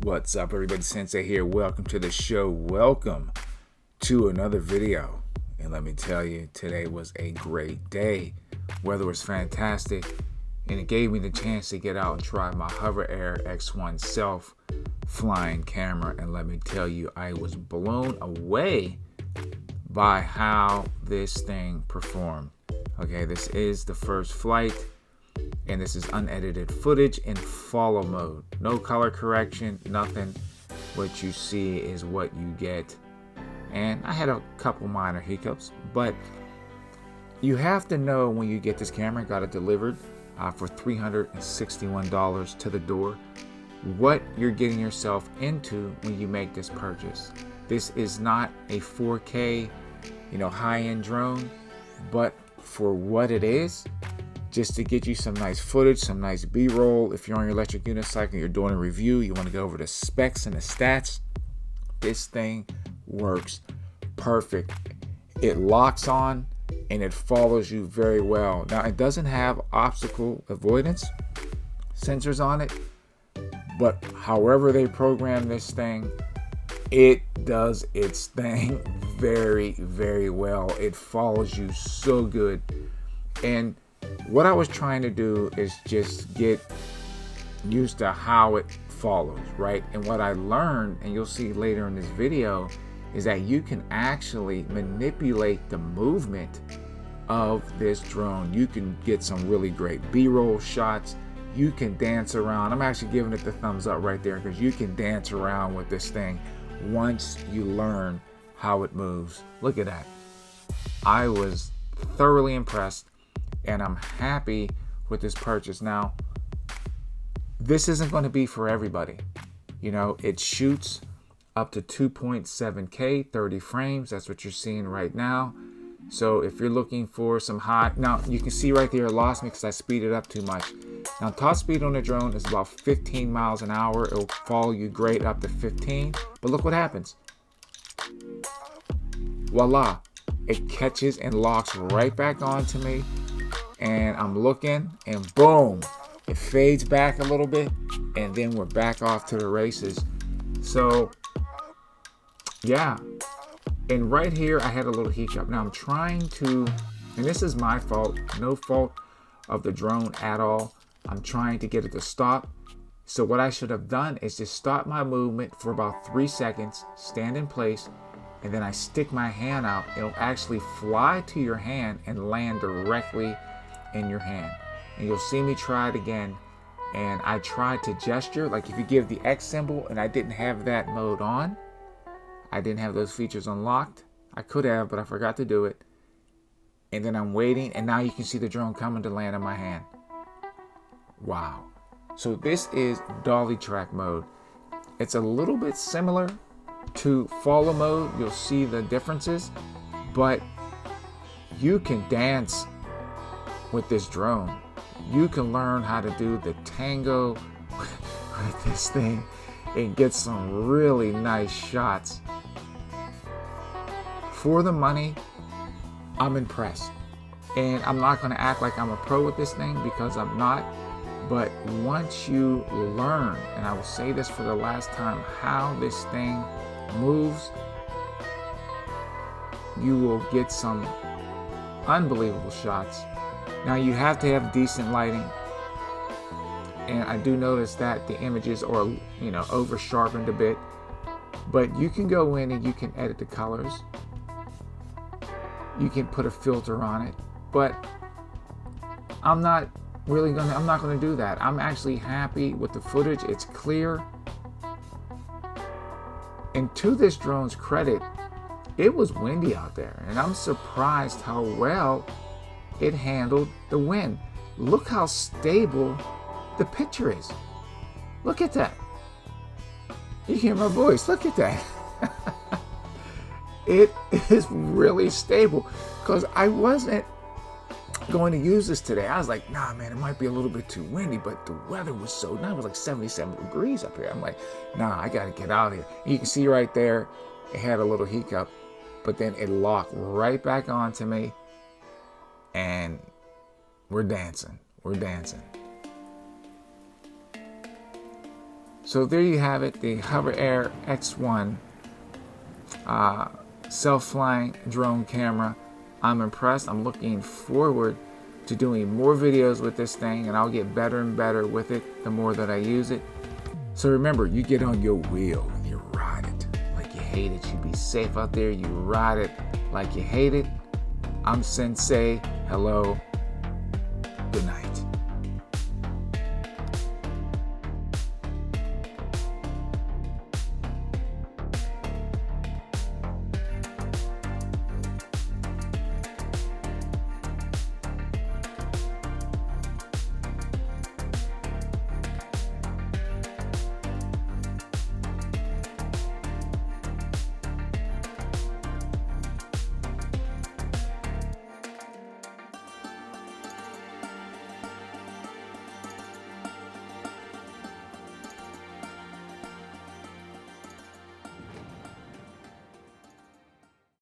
What's up, everybody? Sensei here. Welcome to the show. Welcome to another video. And let me tell you, today was a great day. Weather was fantastic, and it gave me the chance to get out and try my Hover Air X1 self-flying camera. And let me tell you, I was blown away by how this thing performed. Okay, this is the first flight, and this is unedited footage in follow mode. No color correction, nothing. What you see is what you get. And I had a couple minor hiccups, but you have to know when you get this camera, got it delivered for $361 to the door, what you're getting yourself into when you make this purchase. This is not a 4K, high-end drone, but for what it is, just to get you some nice footage, some nice B-roll. If you're on your electric unicycle, you're doing a review, you want to go over the specs and the stats, this thing works perfect. It locks on and it follows you very well. Now, it doesn't have obstacle avoidance sensors on it, but however they program this thing, it does its thing very, very well. It follows you so good. And what I was trying to do is just get used to how it follows, right? And what I learned, and you'll see later in this video, is that you can actually manipulate the movement of this drone. You can get some really great B-roll shots. You can dance around. I'm actually giving it the thumbs up right there because you can dance around with this thing once you learn how it moves. Look at that. I was thoroughly impressed, and I'm happy with this purchase. Now, this isn't going to be for everybody. It shoots up to 2.7K, 30 frames. That's what you're seeing right now. So if you're looking for some high, now you can see right there it lost me because I speeded up too much. Now, top speed on the drone is about 15 miles an hour. It'll follow you great up to 15. But look what happens. Voila. It catches and locks right back onto me. And I'm looking, and boom, it fades back a little bit, and then we're back off to the races. So yeah, and right here I had a little hiccup. Now I'm trying to, and this is my fault, no fault of the drone at all. I'm trying to get it to stop. So what I should have done is just stop my movement for about 3 seconds, stand in place, and then I stick my hand out. It'll actually fly to your hand and land directly in your hand. And you'll see me try it again. And I tried to gesture, like if you give the X symbol, and I didn't have that mode on. I didn't have those features unlocked. I could have, but I forgot to do it. And then I'm waiting, and now you can see the drone coming to land in my hand. Wow. So this is dolly track mode. It's a little bit similar to follow mode. You'll see the differences, but you can dance with this drone. You can learn how to do the tango with this thing and get some really nice shots. For the money, I'm impressed. And I'm not going to act like I'm a pro with this thing because I'm not. But once you learn, and I will say this for the last time, how this thing moves, you will get some unbelievable shots. Now, you have to have decent lighting, and I do notice that the images are, over sharpened a bit, but you can go in and you can edit the colors. You can put a filter on it, but I'm not gonna do that. I'm actually happy with the footage. It's clear. And to this drone's credit, it was windy out there, and I'm surprised how well it handled the wind. Look how stable the picture is. Look at that. You hear my voice. Look at that. It is really stable because I wasn't going to use this today. I was like, nah, man, it might be a little bit too windy, but the weather was so nice. It was like 77 degrees up here. I'm like, nah, I got to get out of here. And you can see right there, it had a little hiccup, but then it locked right back onto me. And we're dancing. So there you have it, the Hover Air X1 self-flying drone camera. I'm impressed. I'm looking forward to doing more videos with this thing, and I'll get better and better with it the more that I use it. So remember, you get on your wheel and you ride it like you hate it. You be safe out there, you ride it like you hate it. I'm Sensei. Hello. Good night.